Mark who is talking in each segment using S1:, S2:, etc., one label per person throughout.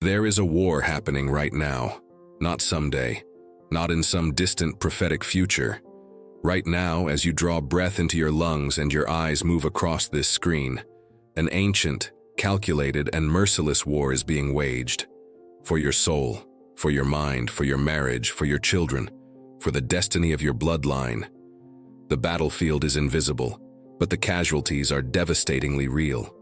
S1: There is a war happening right now, not someday, not in some distant prophetic future. Right now, as you draw breath into your lungs and your eyes move across this screen, an ancient, calculated, and merciless war is being waged. For your soul, for your mind, for your marriage, for your children, for the destiny of your bloodline. The battlefield is invisible, but the casualties are devastatingly real.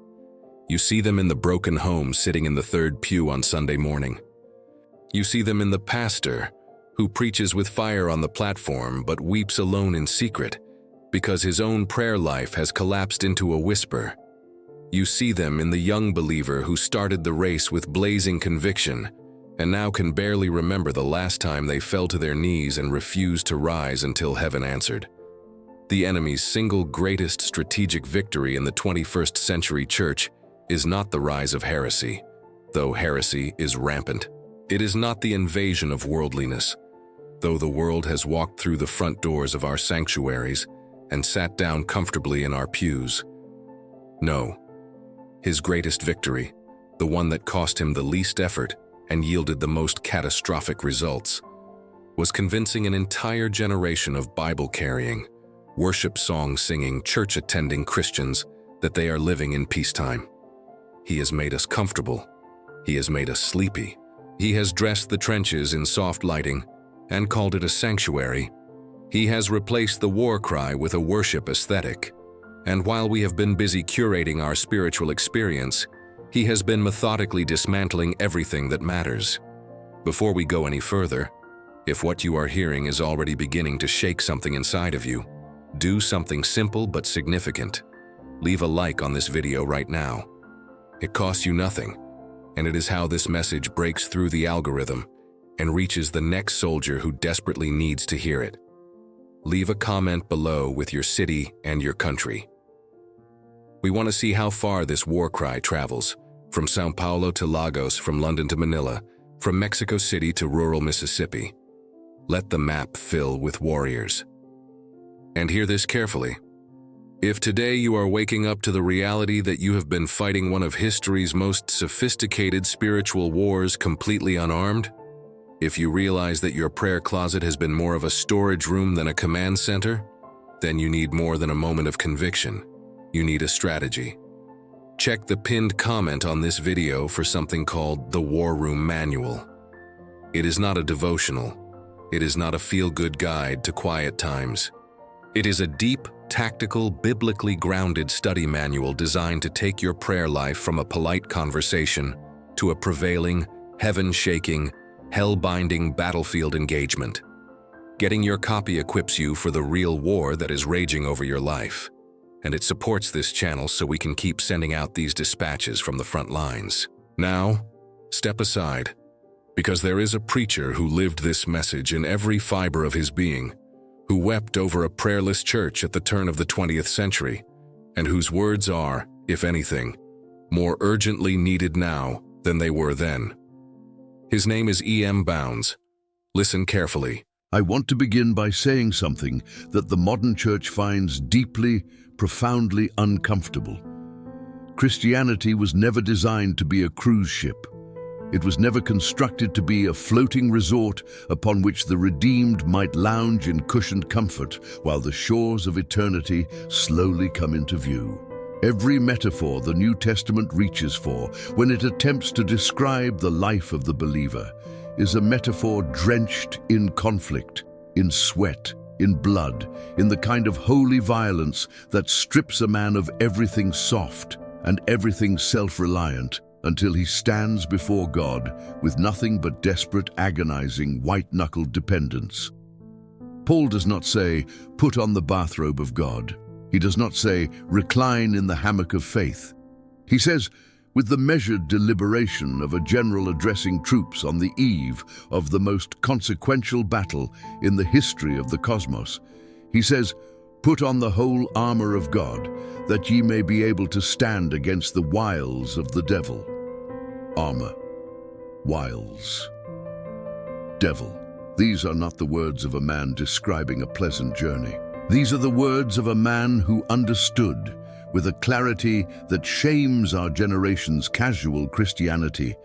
S1: You see them in the broken home sitting in the third pew on Sunday morning. You see them in the pastor who preaches with fire on the platform but weeps alone in secret because his own prayer life has collapsed into a whisper. You see them in the young believer who started the race with blazing conviction and now can barely remember the last time they fell to their knees and refused to rise until heaven answered. The enemy's single greatest strategic victory in the 21st century church is not the rise of heresy, though heresy is rampant. It is not the invasion of worldliness, though the world has walked through the front doors of our sanctuaries and sat down comfortably in our pews. No, his greatest victory, the one that cost him the least effort and yielded the most catastrophic results, was convincing an entire generation of Bible-carrying, worship song-singing, church-attending Christians that they are living in peacetime. He has made us comfortable. He has made us sleepy. He has dressed the trenches in soft lighting and called it a sanctuary. He has replaced the war cry with a worship aesthetic. And while we have been busy curating our spiritual experience, he has been methodically dismantling everything that matters. Before we go any further, if what you are hearing is already beginning to shake something inside of you, do something simple but significant. Leave a like on this video right now. It costs you nothing, and it is how this message breaks through the algorithm and reaches the next soldier who desperately needs to hear it. Leave a comment below with your city and your country. We want to see how far this war cry travels, from Sao Paulo to Lagos, from London to Manila, from Mexico City to rural Mississippi. Let the map fill with warriors. And hear this carefully. If today you are waking up to the reality that you have been fighting one of history's most sophisticated spiritual wars completely unarmed, if you realize that your prayer closet has been more of a storage room than a command center, then you need more than a moment of conviction. You need a strategy. Check the pinned comment on this video for something called the War Room Manual. It is not a devotional. It is not a feel-good guide to quiet times. It is a deep, tactical, biblically grounded study manual designed to take your prayer life from a polite conversation to a prevailing, heaven-shaking, hell-binding battlefield engagement. Getting your copy equips you for the real war that is raging over your life, and it supports this channel so we can keep sending out these dispatches from the front lines. Now, step aside, because there is a preacher who lived this message in every fiber of his being, who wept over a prayerless church at the turn of the 20th century, and whose words are, if anything, more urgently needed now than they were then. His name is E.M. Bounds. Listen carefully.
S2: I want to begin by saying something that the modern church finds deeply, profoundly uncomfortable. Christianity was never designed to be a cruise ship. It was never constructed to be a floating resort upon which the redeemed might lounge in cushioned comfort while the shores of eternity slowly come into view. Every metaphor the New Testament reaches for when it attempts to describe the life of the believer is a metaphor drenched in conflict, in sweat, in blood, in the kind of holy violence that strips a man of everything soft and everything self-reliant until he stands before God with nothing but desperate, agonizing, white-knuckled dependence. Paul does not say, put on the bathrobe of God. He does not say, recline in the hammock of faith. He says, with the measured deliberation of a general addressing troops on the eve of the most consequential battle in the history of the cosmos, he says, put on the whole armor of God, that ye may be able to stand against the wiles of the devil. Armor, wiles, devil. These are not the words of a man describing a pleasant journey. These are the words of a man who understood, with a clarity that shames our generation's casual Christianity,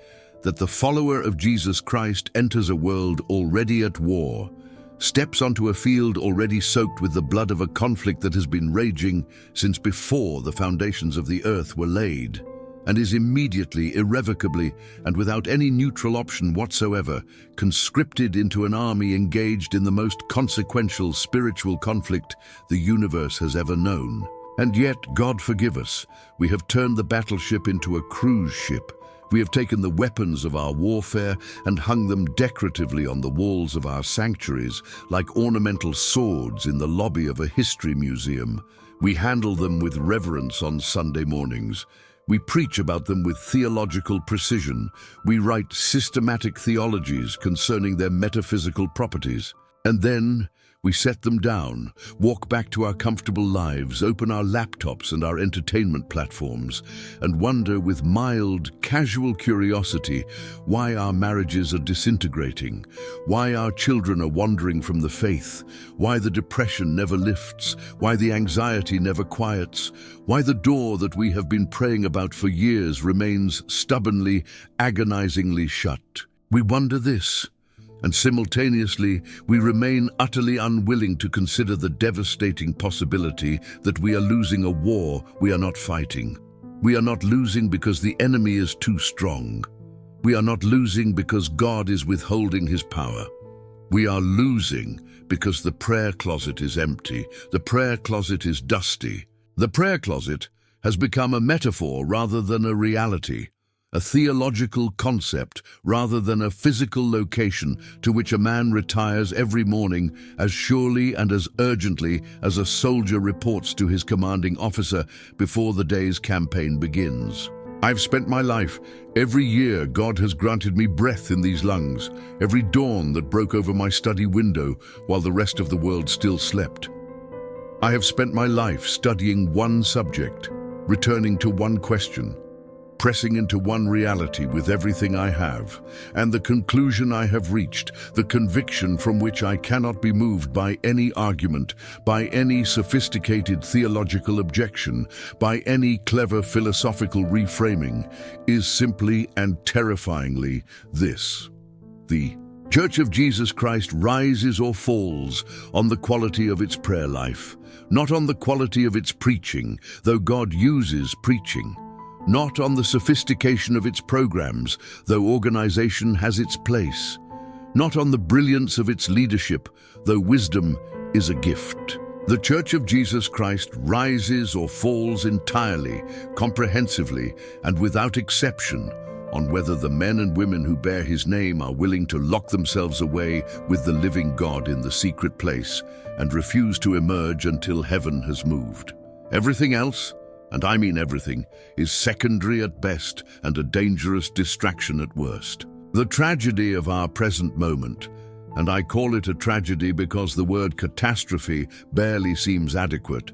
S2: that the follower of Jesus Christ enters a world already at war, steps onto a field already soaked with the blood of a conflict that has been raging since before the foundations of the earth were laid, and is immediately, irrevocably, and without any neutral option whatsoever, conscripted into an army engaged in the most consequential spiritual conflict the universe has ever known. And yet, God forgive us, we have turned the battleship into a cruise ship. We have taken the weapons of our warfare and hung them decoratively on the walls of our sanctuaries, like ornamental swords in the lobby of a history museum. We handle them with reverence on Sunday mornings. We preach about them with theological precision. We write systematic theologies concerning their metaphysical properties. And then we set them down, walk back to our comfortable lives, open our laptops and our entertainment platforms, and wonder with mild, casual curiosity why our marriages are disintegrating, why our children are wandering from the faith, why the depression never lifts, why the anxiety never quiets, why the door that we have been praying about for years remains stubbornly, agonizingly shut. We wonder this. And simultaneously, we remain utterly unwilling to consider the devastating possibility that we are losing a war we are not fighting. We are not losing because the enemy is too strong. We are not losing because God is withholding his power. We are losing because the prayer closet is empty. The prayer closet is dusty. The prayer closet has become a metaphor rather than a reality, a theological concept rather than a physical location to which a man retires every morning as surely and as urgently as a soldier reports to his commanding officer before the day's campaign begins. I've spent my life, every year God has granted me breath in these lungs, every dawn that broke over my study window while the rest of the world still slept. I have spent my life studying one subject, returning to one question, pressing into one reality with everything I have, and the conclusion I have reached, the conviction from which I cannot be moved by any argument, by any sophisticated theological objection, by any clever philosophical reframing, is simply and terrifyingly this: the Church of Jesus Christ rises or falls on the quality of its prayer life, not on the quality of its preaching, though God uses preaching. Not on the sophistication of its programs, though organization has its place. Not on the brilliance of its leadership, though wisdom is a gift. The Church of Jesus Christ rises or falls entirely, comprehensively, and without exception on whether the men and women who bear his name are willing to lock themselves away with the living God in the secret place and refuse to emerge until heaven has moved. Everything else, and I mean everything, is secondary at best and a dangerous distraction at worst. The tragedy of our present moment, and I call it a tragedy because the word catastrophe barely seems adequate,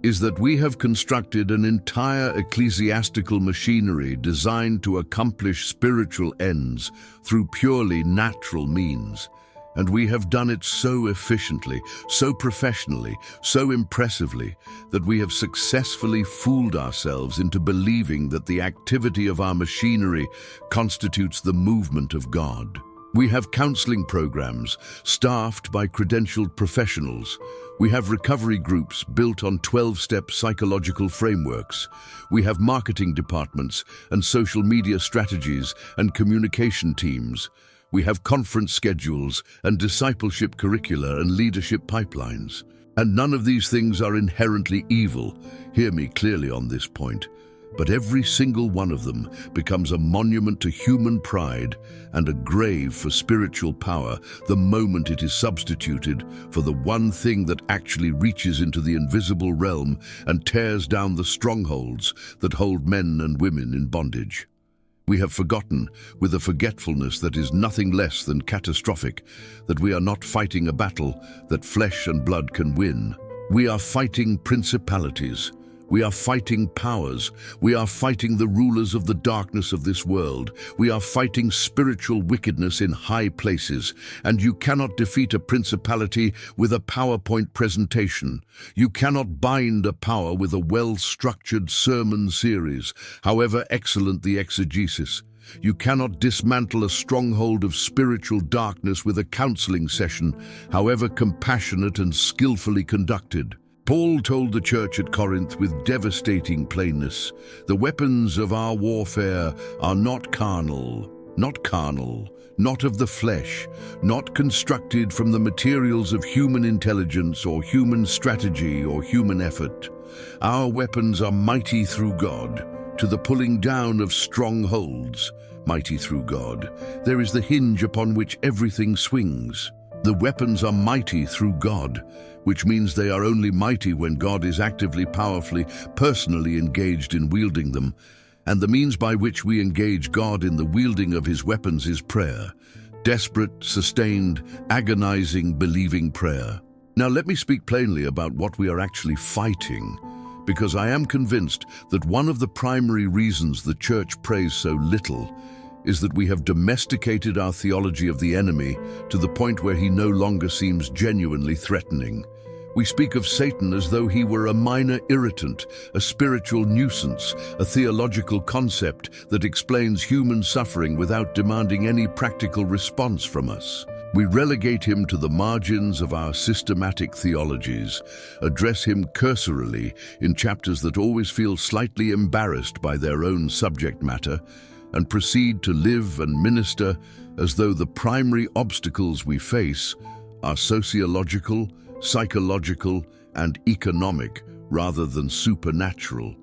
S2: is that we have constructed an entire ecclesiastical machinery designed to accomplish spiritual ends through purely natural means. And we have done it so efficiently, so professionally, so impressively, that we have successfully fooled ourselves into believing that the activity of our machinery constitutes the movement of God. We have counseling programs staffed by credentialed professionals. We have recovery groups built on 12-step psychological frameworks. We have marketing departments and social media strategies and communication teams. We have conference schedules and discipleship curricula and leadership pipelines. And none of these things are inherently evil. Hear me clearly on this point. But every single one of them becomes a monument to human pride and a grave for spiritual power the moment it is substituted for the one thing that actually reaches into the invisible realm and tears down the strongholds that hold men and women in bondage. We have forgotten, with a forgetfulness that is nothing less than catastrophic, that we are not fighting a battle that flesh and blood can win. We are fighting principalities. We are fighting powers. We are fighting the rulers of the darkness of this world. We are fighting spiritual wickedness in high places. And you cannot defeat a principality with a PowerPoint presentation. You cannot bind a power with a well-structured sermon series, however excellent the exegesis. You cannot dismantle a stronghold of spiritual darkness with a counseling session, however compassionate and skillfully conducted. Paul told the church at Corinth with devastating plainness, "The weapons of our warfare are not carnal, not of the flesh, not constructed from the materials of human intelligence or human strategy or human effort. Our weapons are mighty through God, to the pulling down of strongholds, mighty through God. There is the hinge upon which everything swings. The weapons are mighty through God, which means they are only mighty when God is actively, powerfully, personally engaged in wielding them. And the means by which we engage God in the wielding of his weapons is prayer. Desperate, sustained, agonizing, believing prayer. Now let me speak plainly about what we are actually fighting, because I am convinced that one of the primary reasons the church prays so little is that we have domesticated our theology of the enemy to the point where he no longer seems genuinely threatening. We speak of Satan as though he were a minor irritant, a spiritual nuisance, a theological concept that explains human suffering without demanding any practical response from us. We relegate him to the margins of our systematic theologies, address him cursorily in chapters that always feel slightly embarrassed by their own subject matter, and proceed to live and minister as though the primary obstacles we face are sociological, psychological, and economic rather than supernatural.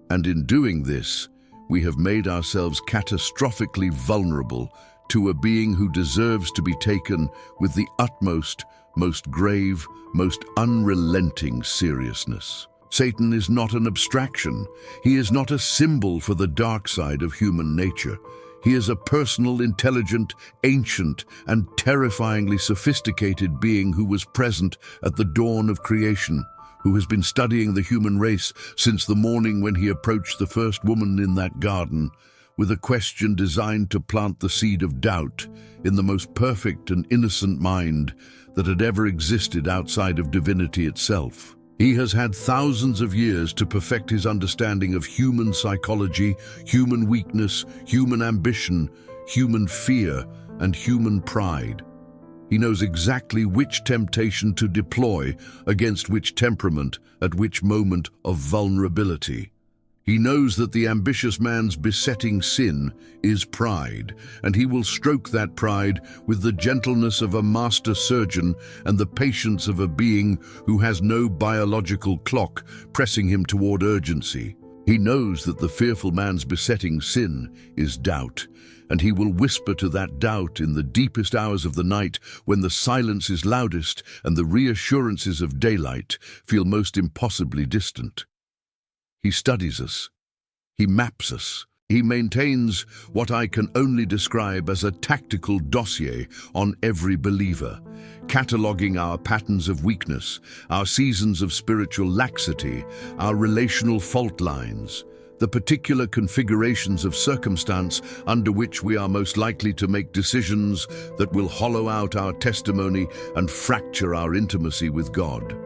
S2: And in doing this, we have made ourselves catastrophically vulnerable to a being who deserves to be taken with the utmost, most grave, most unrelenting seriousness. Satan is not an abstraction. He is not a symbol for the dark side of human nature. He is a personal, intelligent, ancient, and terrifyingly sophisticated being who was present at the dawn of creation, who has been studying the human race since the morning when he approached the first woman in that garden, with a question designed to plant the seed of doubt in the most perfect and innocent mind that had ever existed outside of divinity itself. He has had thousands of years to perfect his understanding of human psychology, human weakness, human ambition, human fear, and human pride. He knows exactly which temptation to deploy against which temperament at which moment of vulnerability. He knows that the ambitious man's besetting sin is pride, and he will stroke that pride with the gentleness of a master surgeon and the patience of a being who has no biological clock pressing him toward urgency. He knows that the fearful man's besetting sin is doubt, and he will whisper to that doubt in the deepest hours of the night when the silence is loudest and the reassurances of daylight feel most impossibly distant. He studies us. He maps us. He maintains what I can only describe as a tactical dossier on every believer, cataloging our patterns of weakness, our seasons of spiritual laxity, our relational fault lines, the particular configurations of circumstance under which we are most likely to make decisions that will hollow out our testimony and fracture our intimacy with God.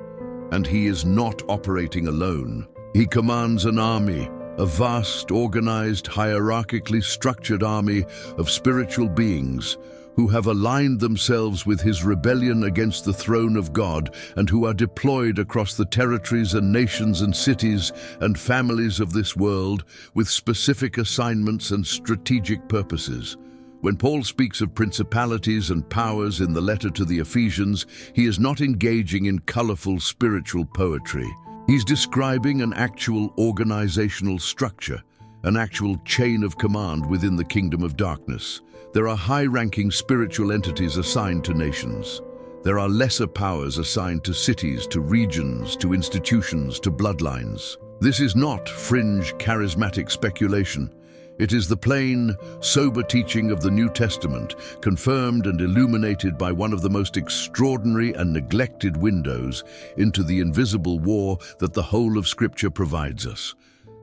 S2: And he is not operating alone. He commands an army, a vast, organized, hierarchically structured army of spiritual beings who have aligned themselves with his rebellion against the throne of God and who are deployed across the territories and nations and cities and families of this world with specific assignments and strategic purposes. When Paul speaks of principalities and powers in the letter to the Ephesians, he is not engaging in colorful spiritual poetry. He's describing an actual organizational structure, an actual chain of command within the kingdom of darkness. There are high-ranking spiritual entities assigned to nations. There are lesser powers assigned to cities, to regions, to institutions, to bloodlines. This is not fringe, charismatic speculation. It is the plain, sober teaching of the New Testament, confirmed and illuminated by one of the most extraordinary and neglected windows into the invisible war that the whole of Scripture provides us,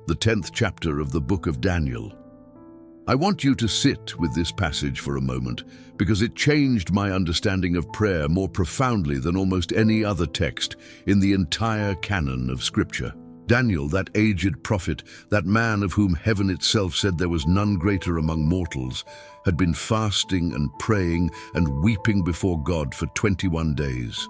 S2: the 10th chapter of the book of Daniel. I want you to sit with this passage for a moment because it changed my understanding of prayer more profoundly than almost any other text in the entire canon of Scripture. Daniel, that aged prophet, that man of whom heaven itself said there was none greater among mortals, had been fasting and praying and weeping before God for 21 days.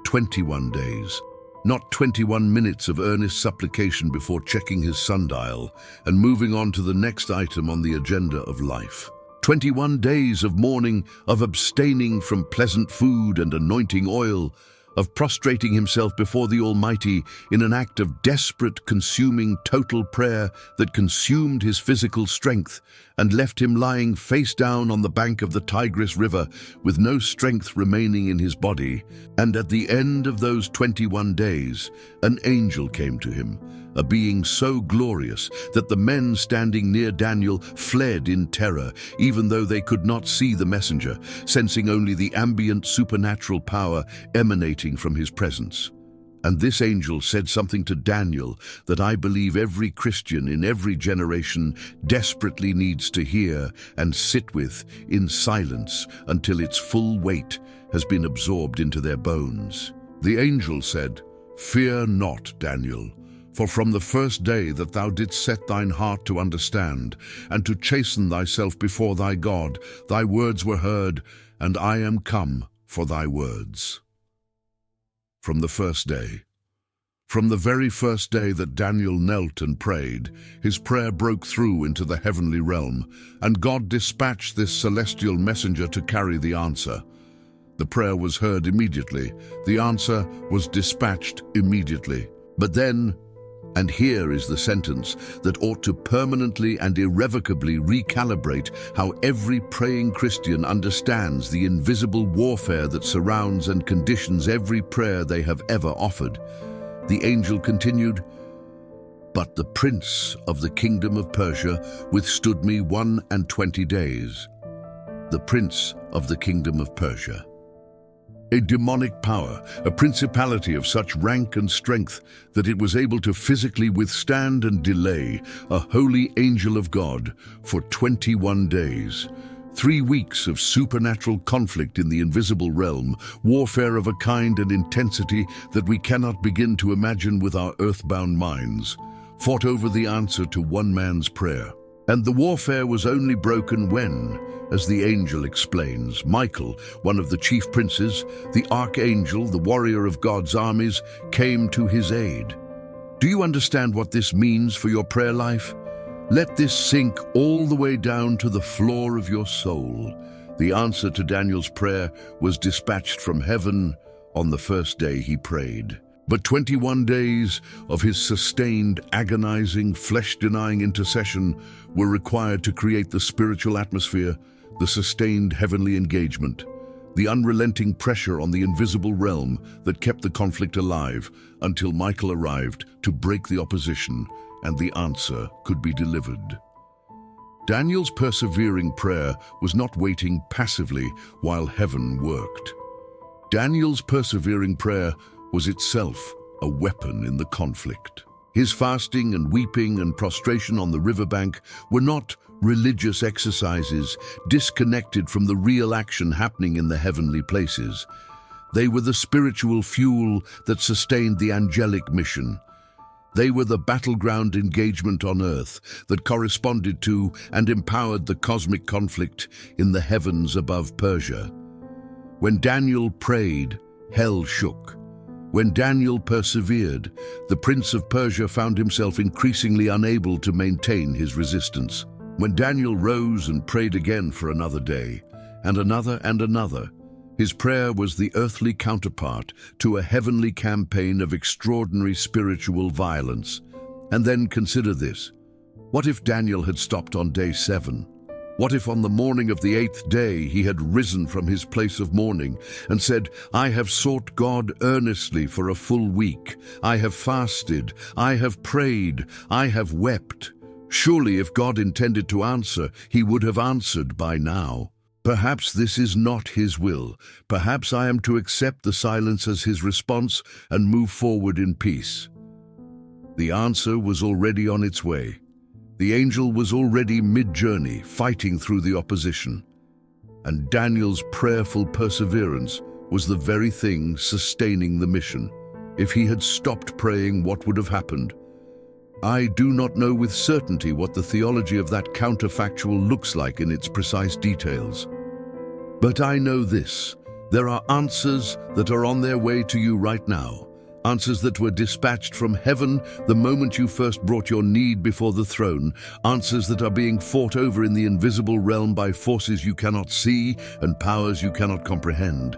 S2: 21 days. Not 21 minutes of earnest supplication before checking his sundial and moving on to the next item on the agenda of life. 21 days of mourning, of abstaining from pleasant food and anointing oil, of prostrating himself before the Almighty in an act of desperate, consuming, total prayer that consumed his physical strength and left him lying face down on the bank of the Tigris River with no strength remaining in his body. And at the end of those 21 days, an angel came to him, a being so glorious that the men standing near Daniel fled in terror, even though they could not see the messenger, sensing only the ambient supernatural power emanating from his presence. And this angel said something to Daniel that I believe every Christian in every generation desperately needs to hear and sit with in silence until its full weight has been absorbed into their bones. The angel said, "Fear not, Daniel. For from the first day that thou didst set thine heart to understand, and to chasten thyself before thy God, thy words were heard, and I am come for thy words." From the first day. From the very first day that Daniel knelt and prayed, his prayer broke through into the heavenly realm, and God dispatched this celestial messenger to carry the answer. The prayer was heard immediately. The answer was dispatched immediately. But then, and here is the sentence that ought to permanently and irrevocably recalibrate how every praying Christian understands the invisible warfare that surrounds and conditions every prayer they have ever offered. The angel continued, "But the prince of the kingdom of Persia withstood me 21 days." The prince of the kingdom of Persia. A demonic power, a principality of such rank and strength that it was able to physically withstand and delay a holy angel of God for 21 days. 3 weeks of supernatural conflict in the invisible realm, warfare of a kind and intensity that we cannot begin to imagine with our earthbound minds, fought over the answer to one man's prayer. And the warfare was only broken when, as the angel explains, Michael, one of the chief princes, the archangel, the warrior of God's armies, came to his aid. Do you understand what this means for your prayer life? Let this sink all the way down to the floor of your soul. The answer to Daniel's prayer was dispatched from heaven on the first day he prayed. But 21 days of his sustained, agonizing, flesh-denying intercession were required to create the spiritual atmosphere, the sustained heavenly engagement, the unrelenting pressure on the invisible realm that kept the conflict alive until Michael arrived to break the opposition and the answer could be delivered. Daniel's persevering prayer was not waiting passively while heaven worked. Daniel's persevering prayer was itself a weapon in the conflict. His fasting and weeping and prostration on the riverbank were not religious exercises disconnected from the real action happening in the heavenly places. They were the spiritual fuel that sustained the angelic mission. They were the battleground engagement on earth that corresponded to and empowered the cosmic conflict in the heavens above Persia. When Daniel prayed, hell shook. When Daniel persevered, the prince of Persia found himself increasingly unable to maintain his resistance. When Daniel rose and prayed again for another day, and another, his prayer was the earthly counterpart to a heavenly campaign of extraordinary spiritual violence. And then consider this. What if Daniel had stopped on day 7? What if on the morning of the 8th day he had risen from his place of mourning and said, "I have sought God earnestly for a full week. I have fasted, I have prayed, I have wept." Surely if God intended to answer, he would have answered by now. Perhaps this is not his will. Perhaps I am to accept the silence as his response and move forward in peace. The answer was already on its way. The angel was already mid-journey, fighting through the opposition. And Daniel's prayerful perseverance was the very thing sustaining the mission. If he had stopped praying, what would have happened? I do not know with certainty what the theology of that counterfactual looks like in its precise details. But I know this: there are answers that are on their way to you right now, answers that were dispatched from heaven the moment you first brought your need before the throne, answers that are being fought over in the invisible realm by forces you cannot see and powers you cannot comprehend.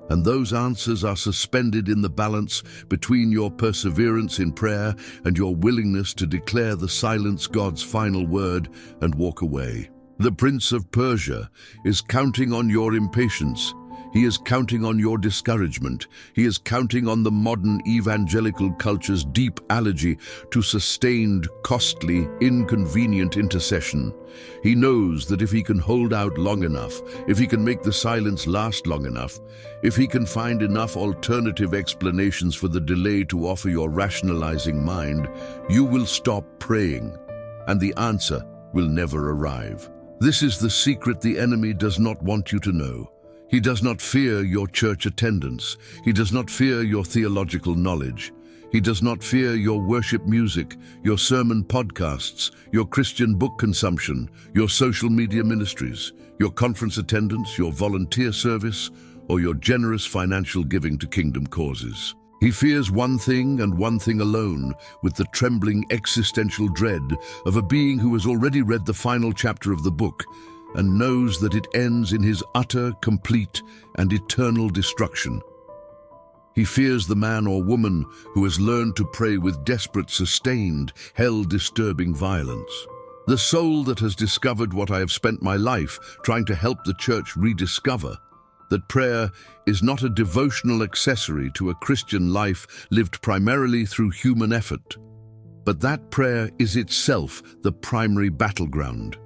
S2: And those answers are suspended in the balance between your perseverance in prayer and your willingness to declare the silence God's final word and walk away. The Prince of Persia is counting on your impatience. He is counting on your discouragement. He is counting on the modern evangelical culture's deep allergy to sustained, costly, inconvenient intercession. He knows that if he can hold out long enough, if he can make the silence last long enough, if he can find enough alternative explanations for the delay to offer your rationalizing mind, you will stop praying, and the answer will never arrive. This is the secret the enemy does not want you to know. He does not fear your church attendance. He does not fear your theological knowledge. He does not fear your worship music, your sermon podcasts, your Christian book consumption, your social media ministries, your conference attendance, your volunteer service, or your generous financial giving to kingdom causes. He fears one thing and one thing alone, with the trembling existential dread of a being who has already read the final chapter of the book and knows that it ends in his utter, complete, and eternal destruction. He fears the man or woman who has learned to pray with desperate, sustained, hell-disturbing violence. The soul that has discovered what I have spent my life trying to help the church rediscover, that prayer is not a devotional accessory to a Christian life lived primarily through human effort, but that prayer is itself the primary battleground.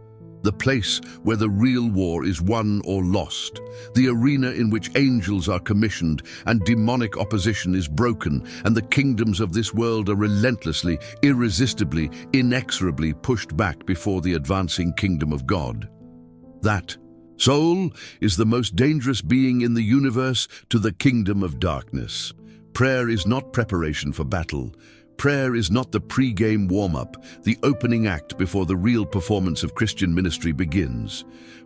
S2: The place where the real war is won or lost, the arena in which angels are commissioned and demonic opposition is broken, and the kingdoms of this world are relentlessly, irresistibly, inexorably pushed back before the advancing kingdom of God. That soul is the most dangerous being in the universe to the kingdom of darkness. Prayer is not preparation for battle. Prayer is not the pre-game warm-up, the opening act before the real performance of Christian ministry begins.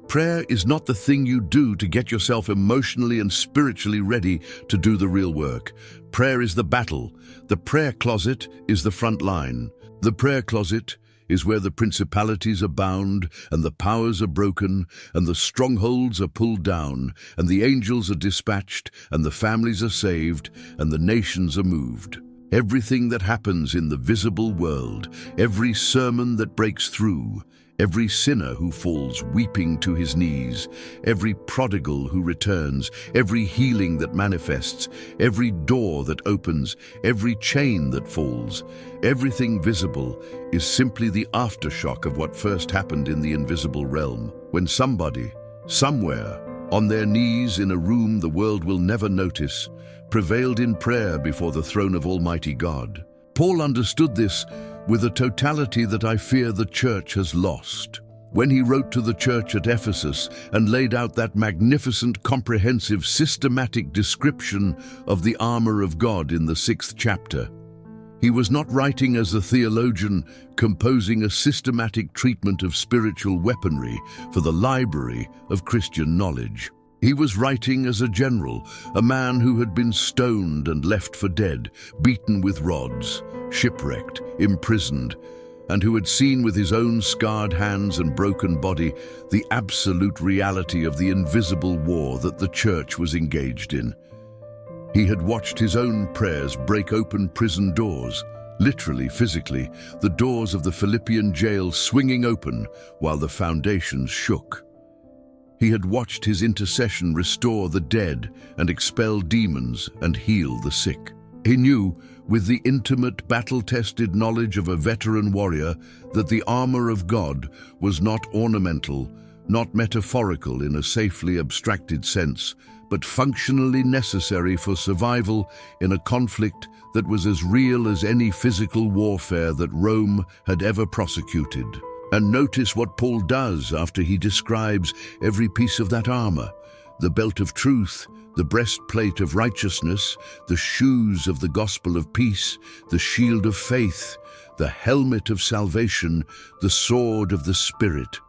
S2: Prayer is not the thing you do to get yourself emotionally and spiritually ready to do the real work. Prayer is the battle. The prayer closet is the front line. The prayer closet is where the principalities are bound, and the powers are broken, and the strongholds are pulled down, and the angels are dispatched, and the families are saved, and the nations are moved. Everything that happens in the visible world, every sermon that breaks through, every sinner who falls weeping to his knees, every prodigal who returns, every healing that manifests, every door that opens, every chain that falls, everything visible is simply the aftershock of what first happened in the invisible realm, when somebody, somewhere, on their knees in a room the world will never notice, prevailed in prayer before the throne of Almighty God. Paul understood this with a totality that I fear the church has lost. When he wrote to the church at Ephesus and laid out that magnificent, comprehensive, systematic description of the armor of God in the 6th chapter, he was not writing as a theologian composing a systematic treatment of spiritual weaponry for the library of Christian knowledge. He was writing as a general, a man who had been stoned and left for dead, beaten with rods, shipwrecked, imprisoned, and who had seen with his own scarred hands and broken body the absolute reality of the invisible war that the church was engaged in. He had watched his own prayers break open prison doors, literally, physically, the doors of the Philippian jail swinging open while the foundations shook. He had watched his intercession restore the dead and expel demons and heal the sick. He knew, with the intimate, battle-tested knowledge of a veteran warrior, that the armor of God was not ornamental, not metaphorical in a safely abstracted sense, but functionally necessary for survival in a conflict that was as real as any physical warfare that Rome had ever prosecuted. And notice what Paul does after he describes every piece of that armor. the belt of truth, the breastplate of righteousness, the shoes of the gospel of peace, the shield of faith, the helmet of salvation, the sword of the Spirit.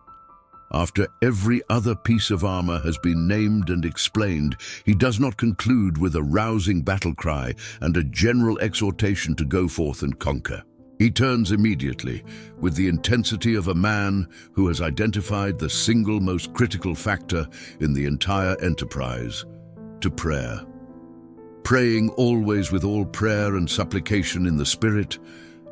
S2: After every other piece of armor has been named and explained, he does not conclude with a rousing battle cry and a general exhortation to go forth and conquer. He turns immediately, with the intensity of a man who has identified the single most critical factor in the entire enterprise, to prayer. Praying always with all prayer and supplication in the Spirit,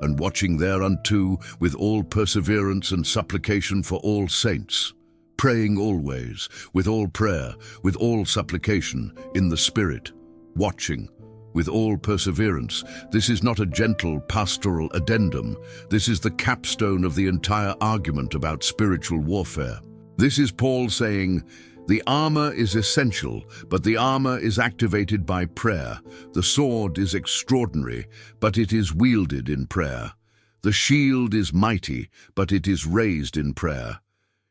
S2: and watching thereunto with all perseverance and supplication for all saints. Praying always, with all prayer, with all supplication, in the Spirit. Watching, with all perseverance. This is not a gentle pastoral addendum. This is the capstone of the entire argument about spiritual warfare. This is Paul saying, the armor is essential, but the armor is activated by prayer. The sword is extraordinary, but it is wielded in prayer. The shield is mighty, but it is raised in prayer.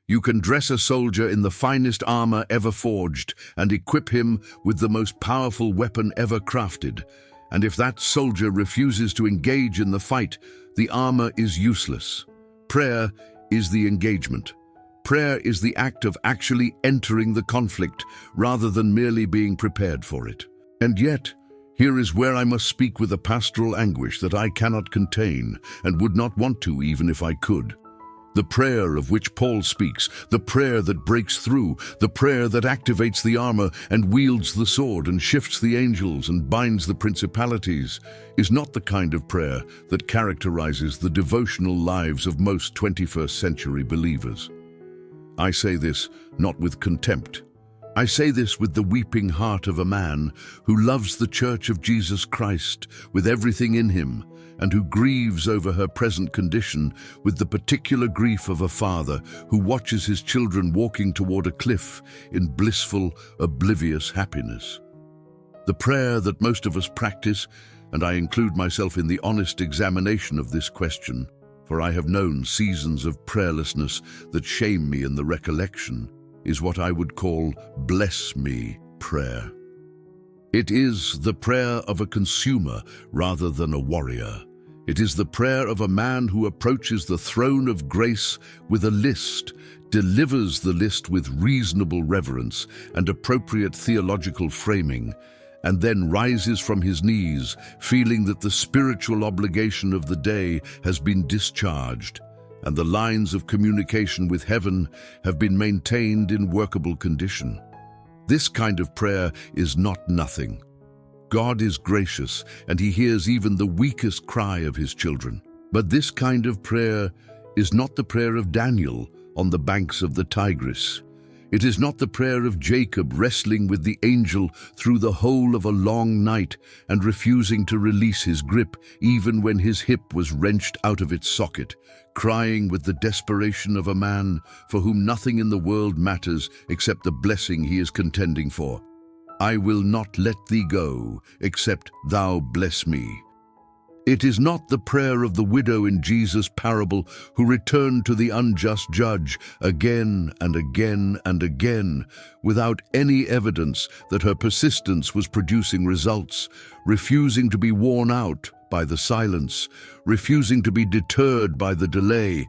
S2: You can dress a soldier in the finest armor ever forged and equip him with the most powerful weapon ever crafted. And if that soldier refuses to engage in the fight, the armor is useless. Prayer is the engagement. Prayer is the act of actually entering the conflict rather than merely being prepared for it. And yet, here is where I must speak with a pastoral anguish that I cannot contain and would not want to even if I could. The prayer of which Paul speaks, the prayer that breaks through, the prayer that activates the armor and wields the sword and shifts the angels and binds the principalities, is not the kind of prayer that characterizes the devotional lives of most 21st century believers. I say this not with contempt. I say this with the weeping heart of a man who loves the Church of Jesus Christ with everything in him and who grieves over her present condition with the particular grief of a father who watches his children walking toward a cliff in blissful, oblivious happiness. The prayer that most of us practice, and I include myself in the honest examination of this question, for I have known seasons of prayerlessness that shame me in the recollection, is what I would call bless me prayer. It is the prayer of a consumer rather than a warrior. It is the prayer of a man who approaches the throne of grace with a list, delivers the list with reasonable reverence and appropriate theological framing, and then rises from his knees, feeling that the spiritual obligation of the day has been discharged, and the lines of communication with heaven have been maintained in workable condition. This kind of prayer is not nothing. God is gracious, and he hears even the weakest cry of his children. But this kind of prayer is not the prayer of Daniel on the banks of the Tigris. It is not the prayer of Jacob wrestling with the angel through the whole of a long night and refusing to release his grip even when his hip was wrenched out of its socket, crying with the desperation of a man for whom nothing in the world matters except the blessing he is contending for. I will not let thee go, except thou bless me. It is not the prayer of the widow in Jesus' parable who returned to the unjust judge again and again and again without any evidence that her persistence was producing results, refusing to be worn out by the silence, refusing to be deterred by the delay,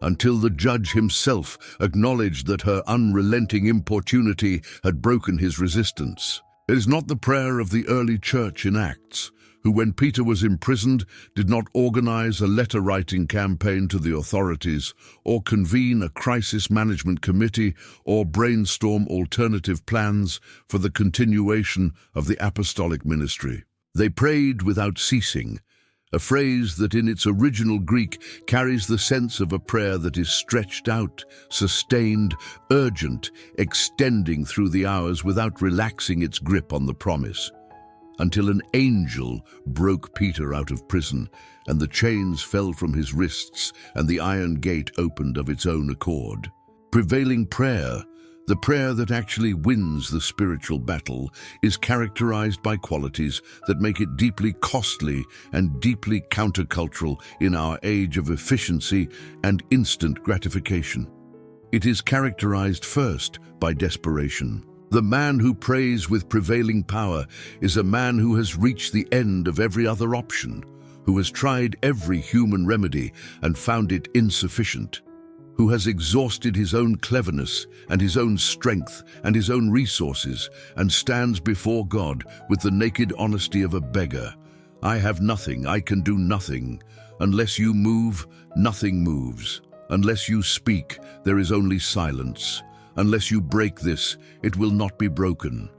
S2: until the judge himself acknowledged that her unrelenting importunity had broken his resistance. It is not the prayer of the early church in Acts, who, when Peter was imprisoned, did not organize a letter-writing campaign to the authorities, or convene a crisis management committee, or brainstorm alternative plans for the continuation of the apostolic ministry. They prayed without ceasing, a phrase that in its original Greek carries the sense of a prayer that is stretched out, sustained, urgent, extending through the hours without relaxing its grip on the promise, until an angel broke Peter out of prison, and the chains fell from his wrists, and the iron gate opened of its own accord. Prevailing prayer, the prayer that actually wins the spiritual battle, is characterized by qualities that make it deeply costly and deeply countercultural in our age of efficiency and instant gratification. It is characterized first by desperation. The man who prays with prevailing power is a man who has reached the end of every other option, who has tried every human remedy and found it insufficient, who has exhausted his own cleverness and his own strength and his own resources and stands before God with the naked honesty of a beggar. I have nothing, I can do nothing. Unless you move, nothing moves. Unless you speak, there is only silence. Unless you break this, it will not be broken.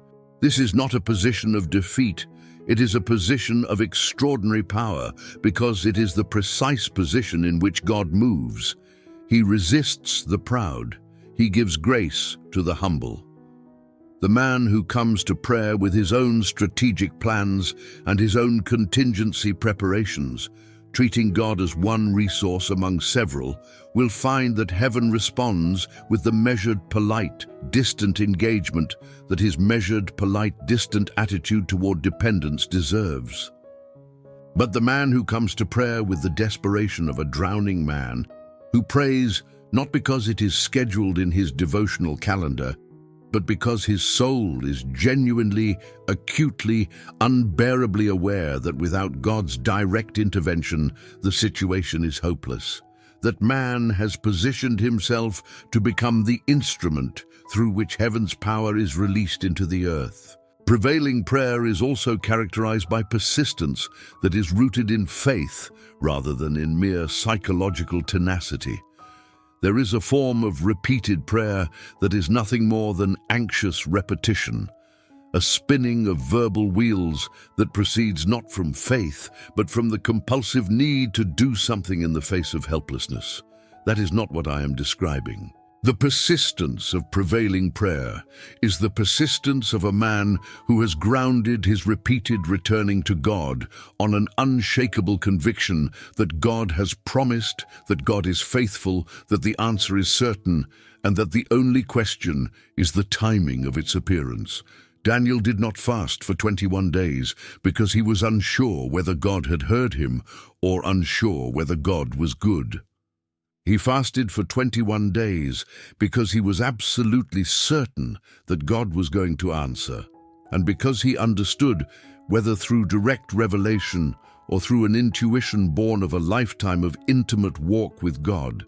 S2: This is not a position of defeat. It is a position of extraordinary power because it is the precise position in which God moves. He resists the proud. He gives grace to the humble. The man who comes to prayer with his own strategic plans and his own contingency preparations, treating God as one resource among several, will find that heaven responds with the measured, polite, distant engagement that his measured, polite, distant attitude toward dependence deserves. But the man who comes to prayer with the desperation of a drowning man, who prays not because it is scheduled in his devotional calendar, but because his soul is genuinely, acutely, unbearably aware that without God's direct intervention, the situation is hopeless, that man has positioned himself to become the instrument through which heaven's power is released into the earth. Prevailing prayer is also characterized by persistence that is rooted in faith rather than in mere psychological tenacity. There is a form of repeated prayer that is nothing more than anxious repetition, a spinning of verbal wheels that proceeds not from faith, but from the compulsive need to do something in the face of helplessness. That is not what I am describing. The persistence of prevailing prayer is the persistence of a man who has grounded his repeated returning to God on an unshakable conviction that God has promised, that God is faithful, that the answer is certain, and that the only question is the timing of its appearance. Daniel did not fast for 21 days because he was unsure whether God had heard him or unsure whether God was good. He fasted for 21 days because he was absolutely certain that God was going to answer, and because he understood, whether through direct revelation or through an intuition born of a lifetime of intimate walk with God,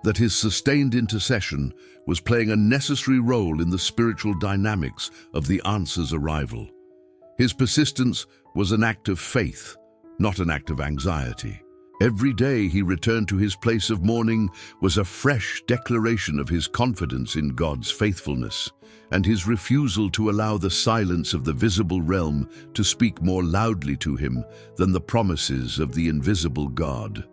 S2: that his sustained intercession was playing a necessary role in the spiritual dynamics of the answer's arrival. His persistence was an act of faith, not an act of anxiety. Every day he returned to his place of mourning was a fresh declaration of his confidence in God's faithfulness and his refusal to allow the silence of the visible realm to speak more loudly to him than the promises of the invisible God.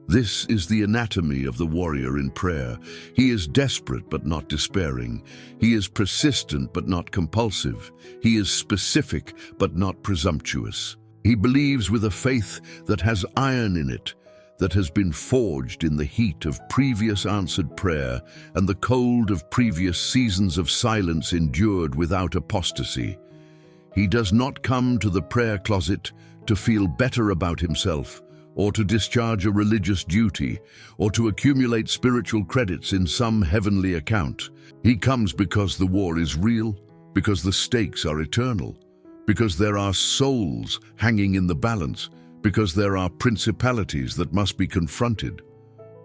S2: This is the anatomy of the warrior in prayer. He is desperate but not despairing. He is persistent but not compulsive. He is specific but not presumptuous. He believes with a faith that has iron in it, that has been forged in the heat of previous answered prayer and the cold of previous seasons of silence endured without apostasy. He does not come to the prayer closet to feel better about himself, or to discharge a religious duty, or to accumulate spiritual credits in some heavenly account. He comes because the war is real, because the stakes are eternal, because there are souls hanging in the balance, because there are principalities that must be confronted,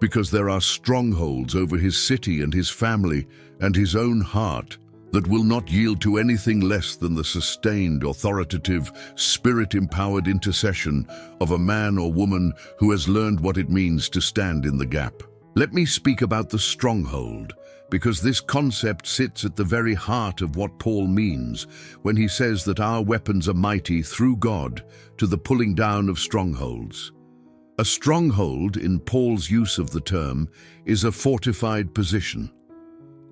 S2: because there are strongholds over his city and his family and his own heart that will not yield to anything less than the sustained, authoritative, spirit-empowered intercession of a man or woman who has learned what it means to stand in the gap. Let me speak about the stronghold, because this concept sits at the very heart of what Paul means when he says that our weapons are mighty through God to the pulling down of strongholds. A stronghold, in Paul's use of the term, is a fortified position,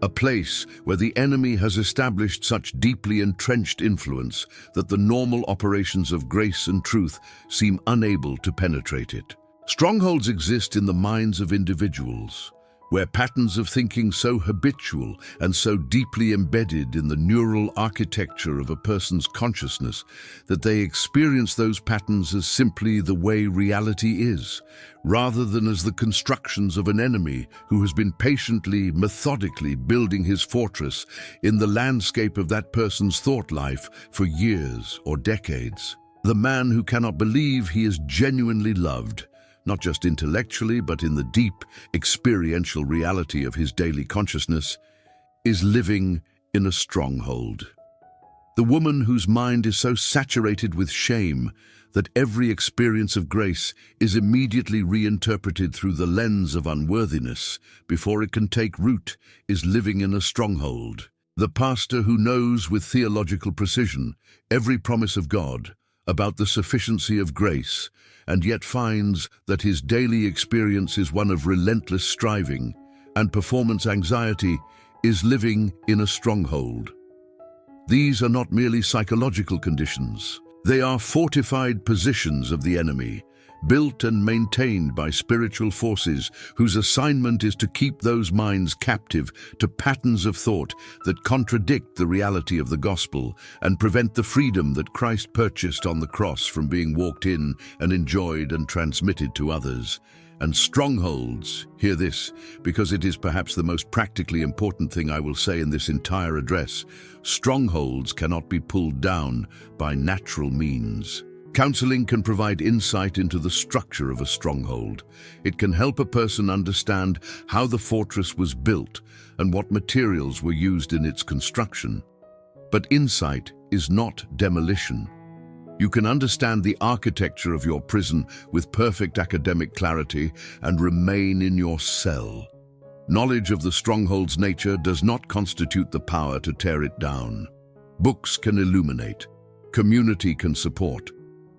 S2: a place where the enemy has established such deeply entrenched influence that the normal operations of grace and truth seem unable to penetrate it. Strongholds exist in the minds of individuals, where patterns of thinking so habitual and so deeply embedded in the neural architecture of a person's consciousness that they experience those patterns as simply the way reality is, rather than as the constructions of an enemy who has been patiently, methodically building his fortress in the landscape of that person's thought life for years or decades. The man who cannot believe he is genuinely loved, not just intellectually, but in the deep, experiential reality of his daily consciousness, is living in a stronghold. The woman whose mind is so saturated with shame that every experience of grace is immediately reinterpreted through the lens of unworthiness before it can take root is living in a stronghold. The pastor who knows with theological precision every promise of God about the sufficiency of grace, and yet finds that his daily experience is one of relentless striving and performance anxiety, is living in a stronghold. These are not merely psychological conditions. They are fortified positions of the enemy, built and maintained by spiritual forces whose assignment is to keep those minds captive to patterns of thought that contradict the reality of the gospel and prevent the freedom that Christ purchased on the cross from being walked in and enjoyed and transmitted to others. And strongholds, hear this, because it is perhaps the most practically important thing I will say in this entire address, strongholds cannot be pulled down by natural means. Counseling can provide insight into the structure of a stronghold. It can help a person understand how the fortress was built and what materials were used in its construction. But insight is not demolition. You can understand the architecture of your prison with perfect academic clarity and remain in your cell. Knowledge of the stronghold's nature does not constitute the power to tear it down. Books can illuminate. Community can support.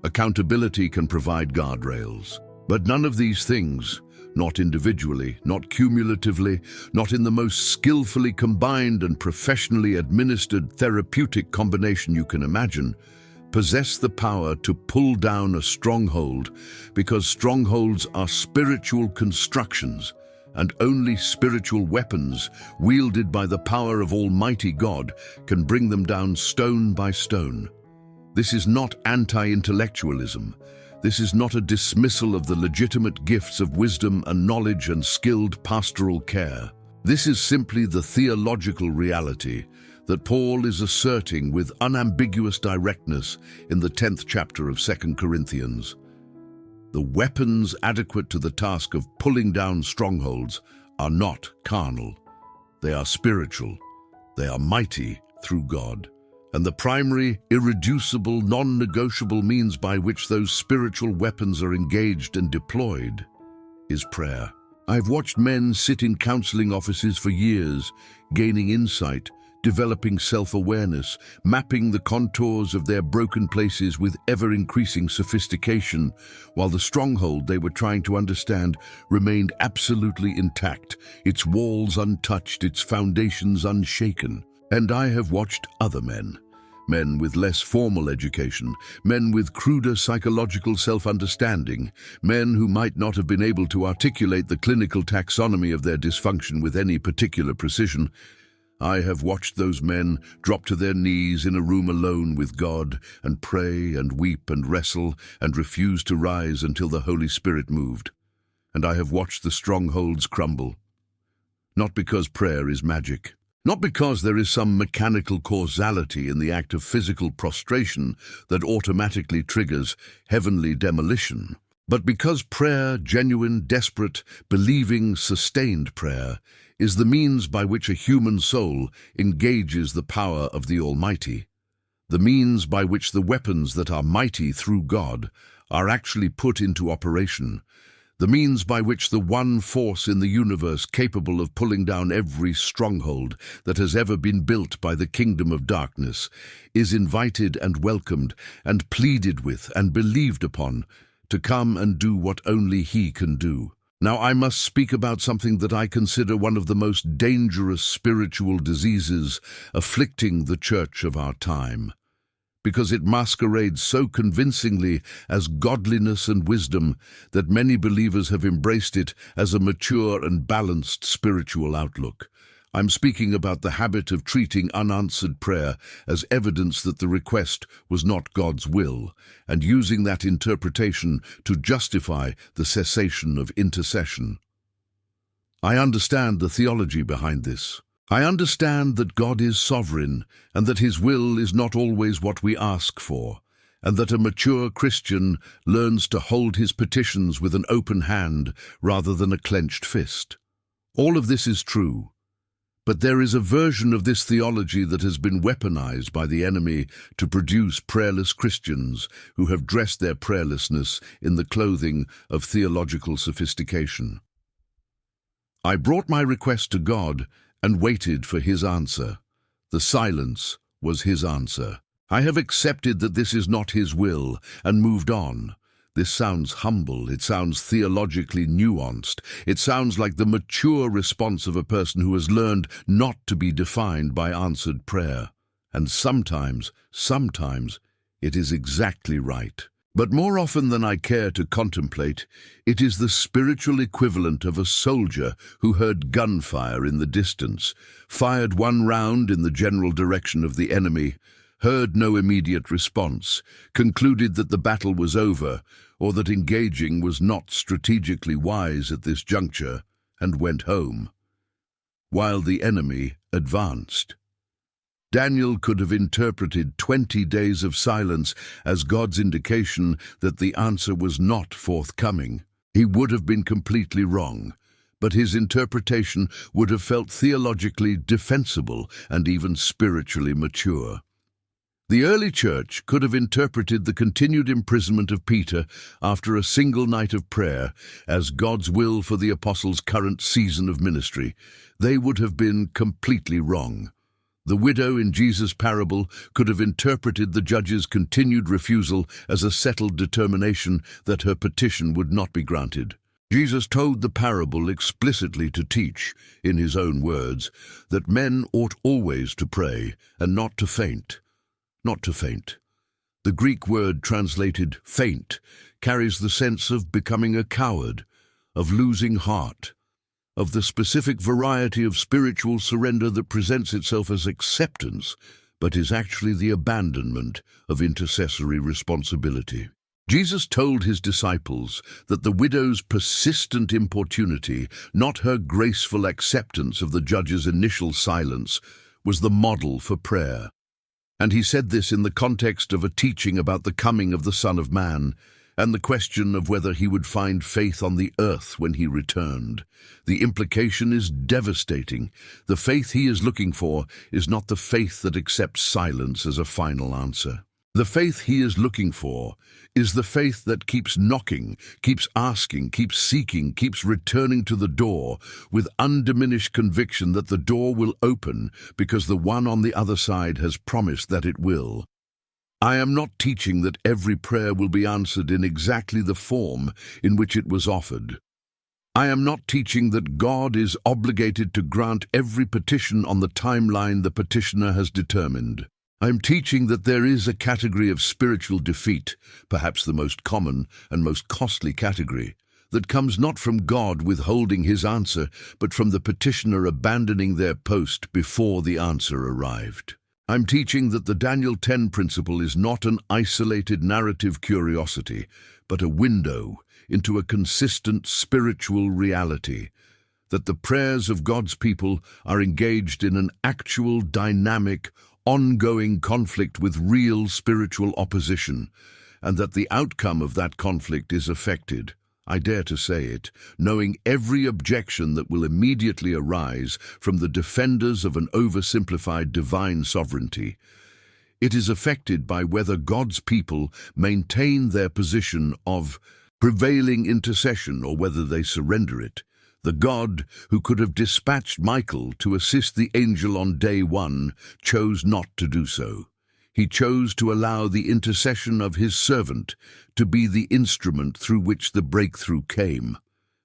S2: Accountability can provide guardrails. But none of these things, not individually, not cumulatively, not in the most skillfully combined and professionally administered therapeutic combination you can imagine, possess the power to pull down a stronghold, because strongholds are spiritual constructions, and only spiritual weapons, wielded by the power of Almighty God, can bring them down stone by stone. This is not anti-intellectualism. This is not a dismissal of the legitimate gifts of wisdom and knowledge and skilled pastoral care. This is simply the theological reality that Paul is asserting with unambiguous directness in the 10th chapter of 2 Corinthians. The weapons adequate to the task of pulling down strongholds are not carnal. They are spiritual. They are mighty through God. And the primary, irreducible, non-negotiable means by which those spiritual weapons are engaged and deployed is prayer. I've watched men sit in counseling offices for years, gaining insight, developing self-awareness, mapping the contours of their broken places with ever-increasing sophistication, while the stronghold they were trying to understand remained absolutely intact, its walls untouched, its foundations unshaken. And I have watched other men with less formal education, men with cruder psychological self-understanding, men who might not have been able to articulate the clinical taxonomy of their dysfunction with any particular precision. I have watched those men drop to their knees in a room alone with God and pray and weep and wrestle and refuse to rise until the Holy Spirit moved. And I have watched the strongholds crumble. Not because prayer is magic. Not because there is some mechanical causality in the act of physical prostration that automatically triggers heavenly demolition, but because prayer, genuine, desperate, believing, sustained prayer, is the means by which a human soul engages the power of the Almighty, the means by which the weapons that are mighty through God are actually put into operation, the means by which the one force in the universe capable of pulling down every stronghold that has ever been built by the kingdom of darkness is invited and welcomed and pleaded with and believed upon to come and do what only He can do. Now I must speak about something that I consider one of the most dangerous spiritual diseases afflicting the church of our time: because it masquerades so convincingly as godliness and wisdom that many believers have embraced it as a mature and balanced spiritual outlook. I'm speaking about the habit of treating unanswered prayer as evidence that the request was not God's will, and using that interpretation to justify the cessation of intercession. I understand the theology behind this. I understand that God is sovereign and that His will is not always what we ask for, and that a mature Christian learns to hold his petitions with an open hand rather than a clenched fist. All of this is true, but there is a version of this theology that has been weaponized by the enemy to produce prayerless Christians who have dressed their prayerlessness in the clothing of theological sophistication. I brought my request to God and waited for His answer. The silence was His answer. I have accepted that this is not His will and moved on. This sounds humble, it sounds theologically nuanced, it sounds like the mature response of a person who has learned not to be defined by answered prayer. And sometimes, it is exactly right. But more often than I care to contemplate, it is the spiritual equivalent of a soldier who heard gunfire in the distance, fired one round in the general direction of the enemy, heard no immediate response, concluded that the battle was over, or that engaging was not strategically wise at this juncture, and went home, while the enemy advanced. Daniel could have interpreted 20 days of silence as God's indication that the answer was not forthcoming. He would have been completely wrong, but his interpretation would have felt theologically defensible and even spiritually mature. The early church could have interpreted the continued imprisonment of Peter after a single night of prayer as God's will for the apostles' current season of ministry. They would have been completely wrong. The widow in Jesus' parable could have interpreted the judge's continued refusal as a settled determination that her petition would not be granted. Jesus told the parable explicitly to teach, in His own words, that men ought always to pray and not to faint. Not to faint. The Greek word translated faint carries the sense of becoming a coward, of losing heart, of the specific variety of spiritual surrender that presents itself as acceptance, but is actually the abandonment of intercessory responsibility. Jesus told His disciples that the widow's persistent importunity, not her graceful acceptance of the judge's initial silence, was the model for prayer. And He said this in the context of a teaching about the coming of the Son of Man, and the question of whether He would find faith on the earth when He returned. The implication is devastating. The faith He is looking for is not the faith that accepts silence as a final answer. The faith He is looking for is the faith that keeps knocking, keeps asking, keeps seeking, keeps returning to the door with undiminished conviction that the door will open because the one on the other side has promised that it will. I am not teaching that every prayer will be answered in exactly the form in which it was offered. I am not teaching that God is obligated to grant every petition on the timeline the petitioner has determined. I am teaching that there is a category of spiritual defeat, perhaps the most common and most costly category, that comes not from God withholding His answer, but from the petitioner abandoning their post before the answer arrived. I'm teaching that the Daniel 10 principle is not an isolated narrative curiosity, but a window into a consistent spiritual reality, that the prayers of God's people are engaged in an actual, dynamic, ongoing conflict with real spiritual opposition, and that the outcome of that conflict is affected, I dare to say it, knowing every objection that will immediately arise from the defenders of an oversimplified divine sovereignty. It is affected by whether God's people maintain their position of prevailing intercession or whether they surrender it. The God who could have dispatched Michael to assist the angel on day one chose not to do so. He chose to allow the intercession of His servant to be the instrument through which the breakthrough came.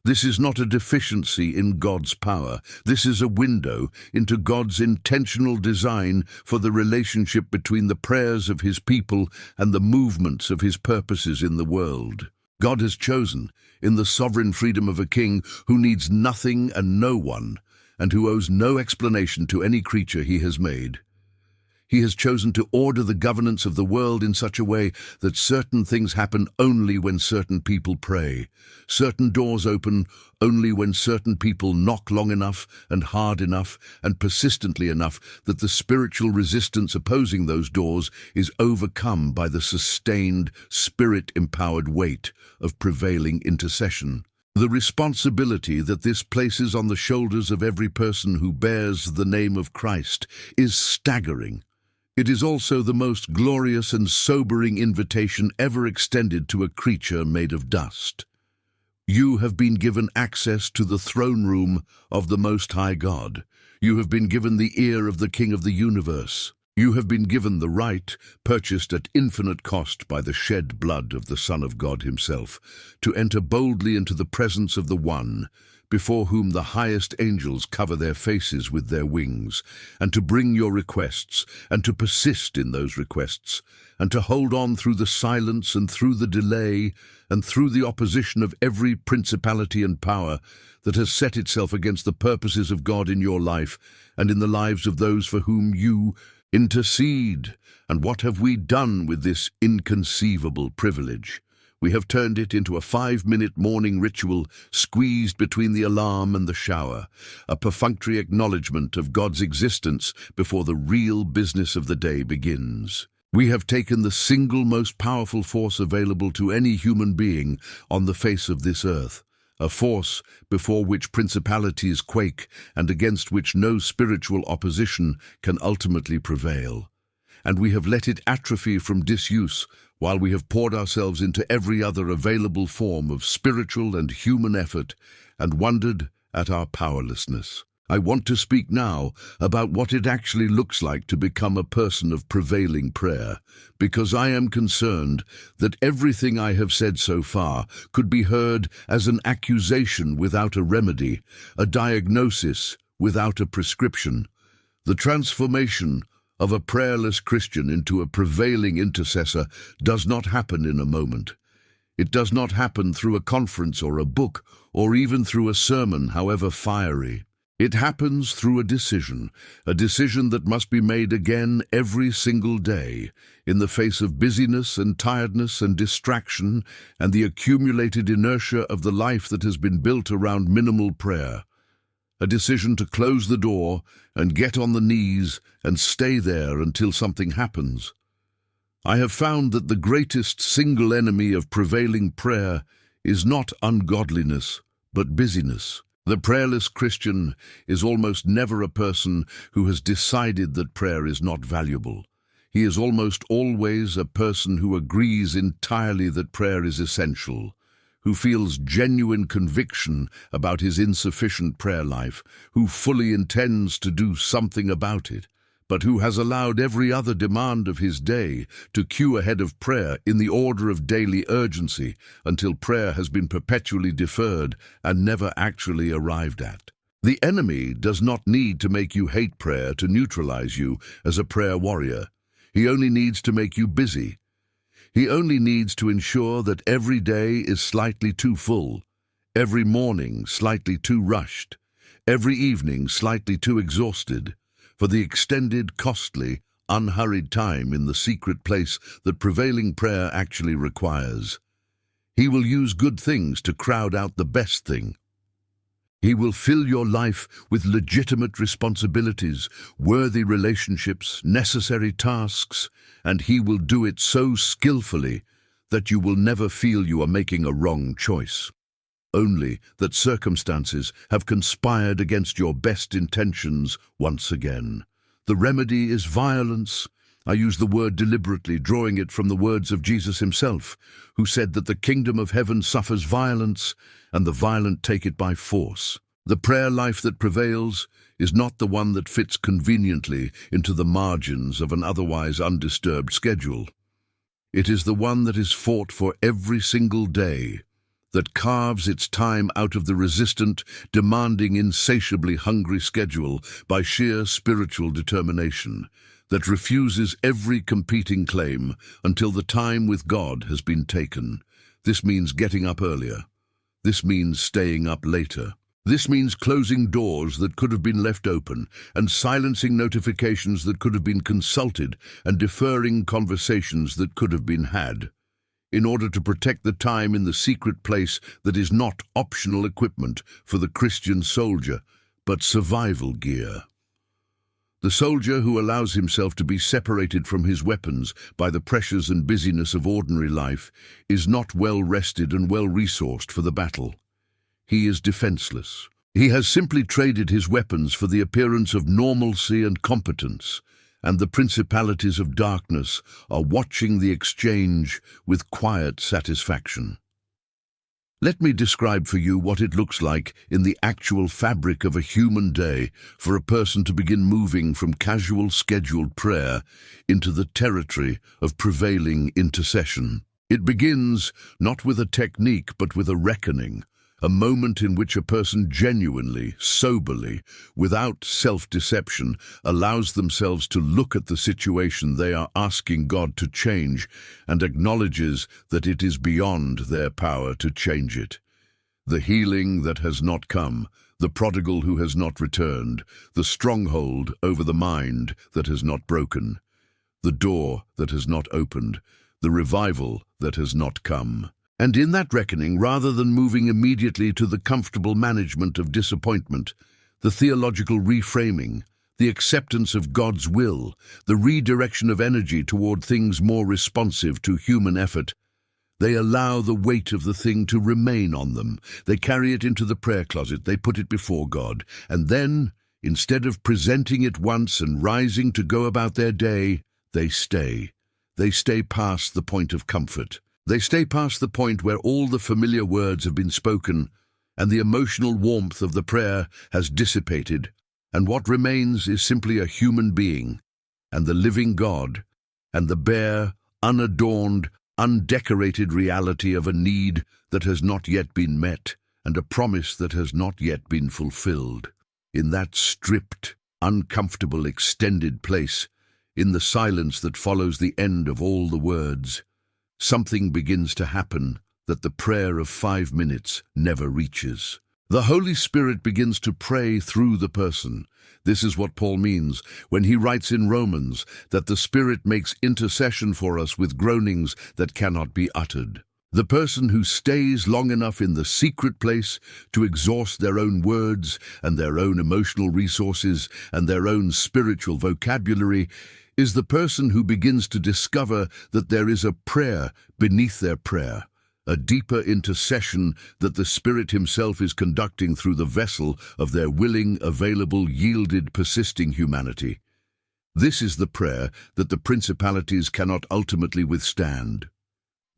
S2: This is not a deficiency in God's power. This is a window into God's intentional design for the relationship between the prayers of His people and the movements of His purposes in the world. God has chosen, in the sovereign freedom of a king who needs nothing and no one, and who owes no explanation to any creature He has made. He has chosen to order the governance of the world in such a way that certain things happen only when certain people pray. Certain doors open only when certain people knock long enough and hard enough and persistently enough that the spiritual resistance opposing those doors is overcome by the sustained, spirit-empowered weight of prevailing intercession. The responsibility that this places on the shoulders of every person who bears the name of Christ is staggering. It is also the most glorious and sobering invitation ever extended to a creature made of dust. You have been given access to the throne room of the Most High God. You have been given the ear of the King of the universe. You have been given the right, purchased at infinite cost by the shed blood of the Son of God Himself, to enter boldly into the presence of the One, before whom the highest angels cover their faces with their wings, and to bring your requests, and to persist in those requests, and to hold on through the silence and through the delay, and through the opposition of every principality and power that has set itself against the purposes of God in your life and in the lives of those for whom you intercede. And what have we done with this inconceivable privilege? We have turned it into a 5-minute morning ritual squeezed between the alarm and the shower, a perfunctory acknowledgement of God's existence before the real business of the day begins. We have taken the single most powerful force available to any human being on the face of this earth, a force before which principalities quake and against which no spiritual opposition can ultimately prevail. And we have let it atrophy from disuse while we have poured ourselves into every other available form of spiritual and human effort and wondered at our powerlessness. I want to speak now about what it actually looks like to become a person of prevailing prayer, because I am concerned that everything I have said so far could be heard as an accusation without a remedy, a diagnosis without a prescription. The transformation of a prayerless Christian into a prevailing intercessor does not happen in a moment. It does not happen through a conference or a book, or even through a sermon, however fiery. It happens through a decision that must be made again every single day, in the face of busyness and tiredness and distraction and the accumulated inertia of the life that has been built around minimal prayer. A decision to close the door and get on the knees and stay there until something happens. I have found that the greatest single enemy of prevailing prayer is not ungodliness, but busyness. The prayerless Christian is almost never a person who has decided that prayer is not valuable. He is almost always a person who agrees entirely that prayer is essential, who feels genuine conviction about his insufficient prayer life, who fully intends to do something about it, but who has allowed every other demand of his day to queue ahead of prayer in the order of daily urgency until prayer has been perpetually deferred and never actually arrived at. The enemy does not need to make you hate prayer to neutralize you as a prayer warrior. He only needs to make you busy. He only needs to ensure that every day is slightly too full, every morning slightly too rushed, every evening slightly too exhausted, for the extended, costly, unhurried time in the secret place that prevailing prayer actually requires. He will use good things to crowd out the best thing. He will fill your life with legitimate responsibilities, worthy relationships, necessary tasks, and he will do it so skillfully that you will never feel you are making a wrong choice. Only that circumstances have conspired against your best intentions once again. The remedy is violence. I use the word deliberately, drawing it from the words of Jesus himself, who said that the kingdom of heaven suffers violence, and the violent take it by force. The prayer life that prevails is not the one that fits conveniently into the margins of an otherwise undisturbed schedule. It is the one that is fought for every single day, that carves its time out of the resistant, demanding, insatiably hungry schedule by sheer spiritual determination, that refuses every competing claim until the time with God has been taken. This means getting up earlier. This means staying up later. This means closing doors that could have been left open and silencing notifications that could have been consulted and deferring conversations that could have been had, in order to protect the time in the secret place that is not optional equipment for the Christian soldier, but survival gear. The soldier who allows himself to be separated from his weapons by the pressures and busyness of ordinary life is not well rested and well resourced for the battle. He is defenseless. He has simply traded his weapons for the appearance of normalcy and competence, and the principalities of darkness are watching the exchange with quiet satisfaction. Let me describe for you what it looks like in the actual fabric of a human day for a person to begin moving from casual scheduled prayer into the territory of prevailing intercession. It begins not with a technique but with a reckoning, a moment in which a person genuinely, soberly, without self-deception, allows themselves to look at the situation they are asking God to change and acknowledges that it is beyond their power to change it. The healing that has not come, the prodigal who has not returned, the stronghold over the mind that has not broken, the door that has not opened, the revival that has not come. And in that reckoning, rather than moving immediately to the comfortable management of disappointment, the theological reframing, the acceptance of God's will, the redirection of energy toward things more responsive to human effort, they allow the weight of the thing to remain on them. They carry it into the prayer closet, they put it before God, and then, instead of presenting it once and rising to go about their day, they stay. They stay past the point of comfort. They stay past the point where all the familiar words have been spoken and the emotional warmth of the prayer has dissipated, and what remains is simply a human being and the living God and the bare, unadorned, undecorated reality of a need that has not yet been met and a promise that has not yet been fulfilled. In that stripped, uncomfortable, extended place, in the silence that follows the end of all the words, something begins to happen that the prayer of 5 minutes never reaches. The Holy Spirit begins to pray through the person. This is what Paul means when he writes in Romans that the Spirit makes intercession for us with groanings that cannot be uttered. The person who stays long enough in the secret place to exhaust their own words and their own emotional resources and their own spiritual vocabulary is the person who begins to discover that there is a prayer beneath their prayer, a deeper intercession that the Spirit himself is conducting through the vessel of their willing, available, yielded, persisting humanity. This is the prayer that the principalities cannot ultimately withstand.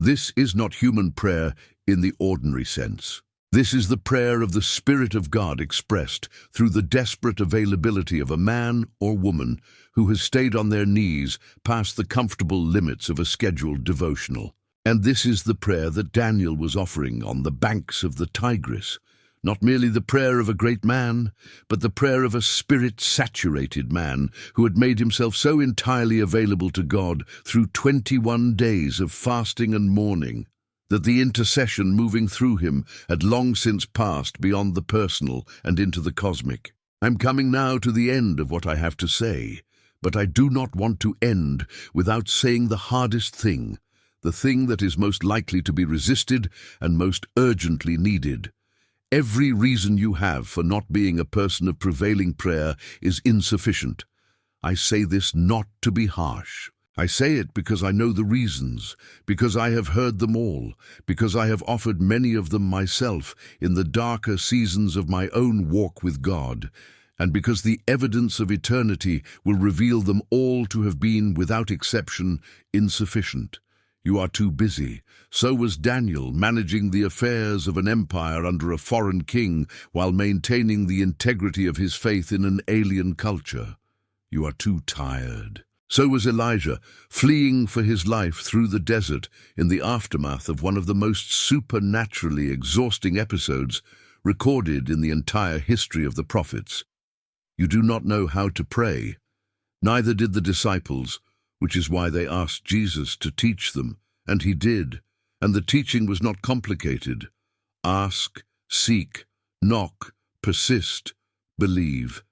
S2: This is not human prayer in the ordinary sense. This is the prayer of the Spirit of God expressed through the desperate availability of a man or woman who has stayed on their knees past the comfortable limits of a scheduled devotional. And this is the prayer that Daniel was offering on the banks of the Tigris, not merely the prayer of a great man, but the prayer of a Spirit-saturated man who had made himself so entirely available to God through 21 days of fasting and mourning, that the intercession moving through him had long since passed beyond the personal and into the cosmic. I'm coming now to the end of what I have to say, but I do not want to end without saying the hardest thing, the thing that is most likely to be resisted and most urgently needed. Every reason you have for not being a person of prevailing prayer is insufficient. I say this not to be harsh. I say it because I know the reasons, because I have heard them all, because I have offered many of them myself in the darker seasons of my own walk with God, and because the evidence of eternity will reveal them all to have been, without exception, insufficient. You are too busy. So was Daniel, managing the affairs of an empire under a foreign king while maintaining the integrity of his faith in an alien culture. You are too tired. So was Elijah, fleeing for his life through the desert in the aftermath of one of the most supernaturally exhausting episodes recorded in the entire history of the prophets. You do not know how to pray. Neither did the disciples, which is why they asked Jesus to teach them, and he did, and the teaching was not complicated. Ask, seek, knock, persist, believe.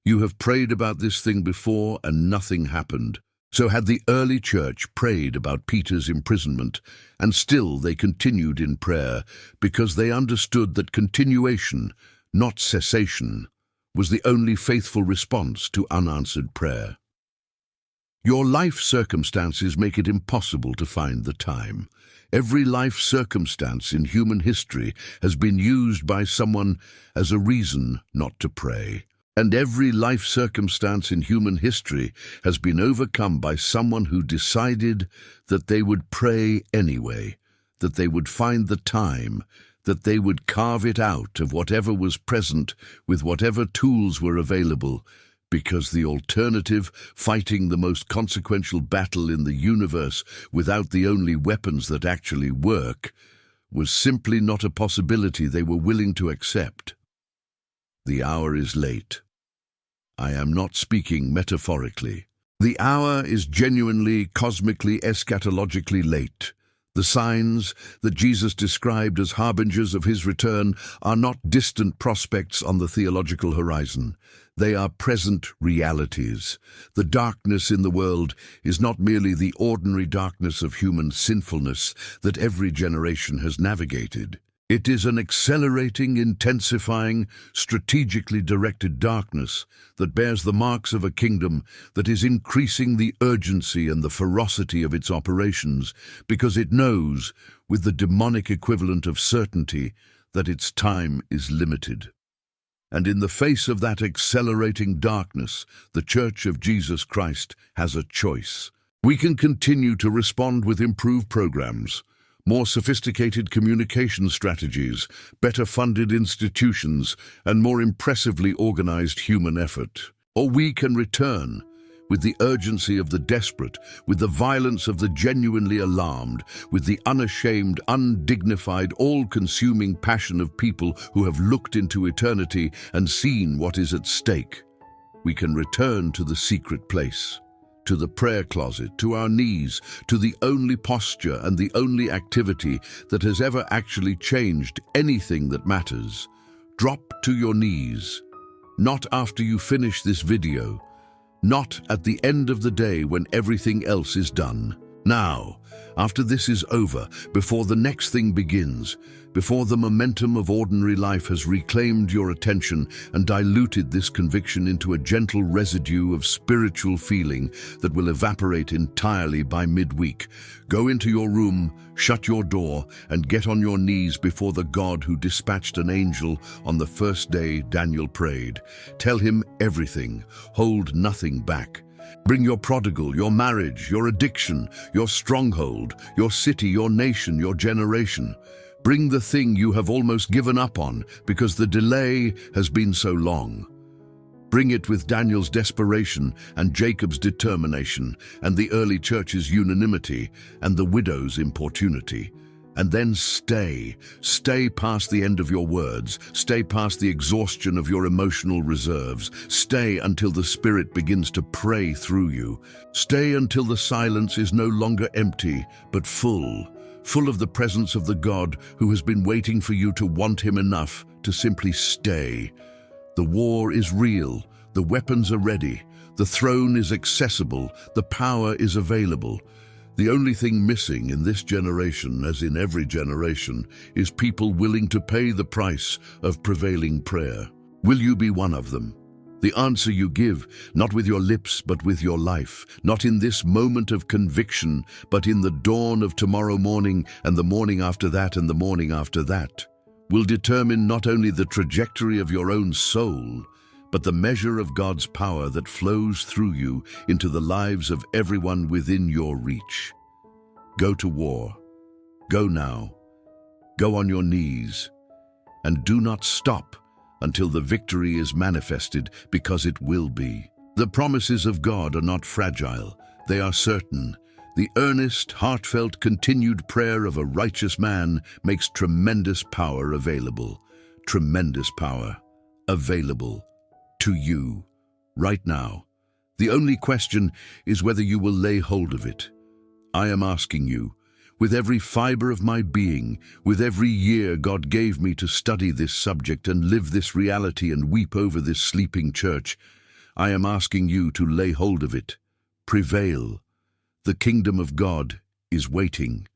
S2: You have prayed about this thing before and nothing happened. So had the early church prayed about Peter's imprisonment, and still they continued in prayer because they understood that continuation, not cessation, was the only faithful response to unanswered prayer. Your life circumstances make it impossible to find the time. Every life circumstance in human history has been used by someone as a reason not to pray. And every life circumstance in human history has been overcome by someone who decided that they would pray anyway, that they would find the time, that they would carve it out of whatever was present with whatever tools were available, because the alternative, fighting the most consequential battle in the universe without the only weapons that actually work, was simply not a possibility they were willing to accept. The hour is late. I am not speaking metaphorically. The hour is genuinely, cosmically, eschatologically late. The signs that Jesus described as harbingers of his return are not distant prospects on the theological horizon. They are present realities. The darkness in the world is not merely the ordinary darkness of human sinfulness that every generation has navigated. It is an accelerating, intensifying, strategically directed darkness that bears the marks of a kingdom that is increasing the urgency and the ferocity of its operations because it knows, with the demonic equivalent of certainty, that its time is limited. And in the face of that accelerating darkness, the Church of Jesus Christ has a choice. We can continue to respond with improved programs, more sophisticated communication strategies, better funded institutions, and more impressively organized human effort. Or we can return with the urgency of the desperate, with the violence of the genuinely alarmed, with the unashamed, undignified, all-consuming passion of people who have looked into eternity and seen what is at stake. We can return to the secret place, to the prayer closet, to our knees, to the only posture and the only activity that has ever actually changed anything that matters. Drop to your knees, not after you finish this video, not at the end of the day when everything else is done. Now, after this is over, before the next thing begins, before the momentum of ordinary life has reclaimed your attention and diluted this conviction into a gentle residue of spiritual feeling that will evaporate entirely by midweek, go into your room, shut your door, and get on your knees before the God who dispatched an angel on the first day Daniel prayed. Tell him everything, hold nothing back. Bring your prodigal, your marriage, your addiction, your stronghold, your city, your nation, your generation. Bring the thing you have almost given up on because the delay has been so long. Bring it with Daniel's desperation and Jacob's determination and the early church's unanimity and the widow's importunity. And then stay past the end of your words, stay past the exhaustion of your emotional reserves, stay until the Spirit begins to pray through you. Stay until the silence is no longer empty, but full of the presence of the God who has been waiting for you to want him enough to simply stay. The war is real, the weapons are ready, the throne is accessible, the power is available. The only thing missing in this generation, as in every generation, is people willing to pay the price of prevailing prayer. Will you be one of them? The answer you give, not with your lips but with your life, not in this moment of conviction, but in the dawn of tomorrow morning and the morning after that and the morning after that, will determine not only the trajectory of your own soul, but the measure of God's power that flows through you into the lives of everyone within your reach. Go to war. Go now. Go on your knees. And do not stop until the victory is manifested, because it will be. The promises of God are not fragile, they are certain. The earnest, heartfelt, continued prayer of a righteous man makes tremendous power available. Tremendous power available to you right now. The only question is whether you will lay hold of it. I am asking you, with every fiber of my being, with every year God gave me to study this subject and live this reality and weep over this sleeping church, I am asking you to lay hold of it. Prevail. The kingdom of God is waiting.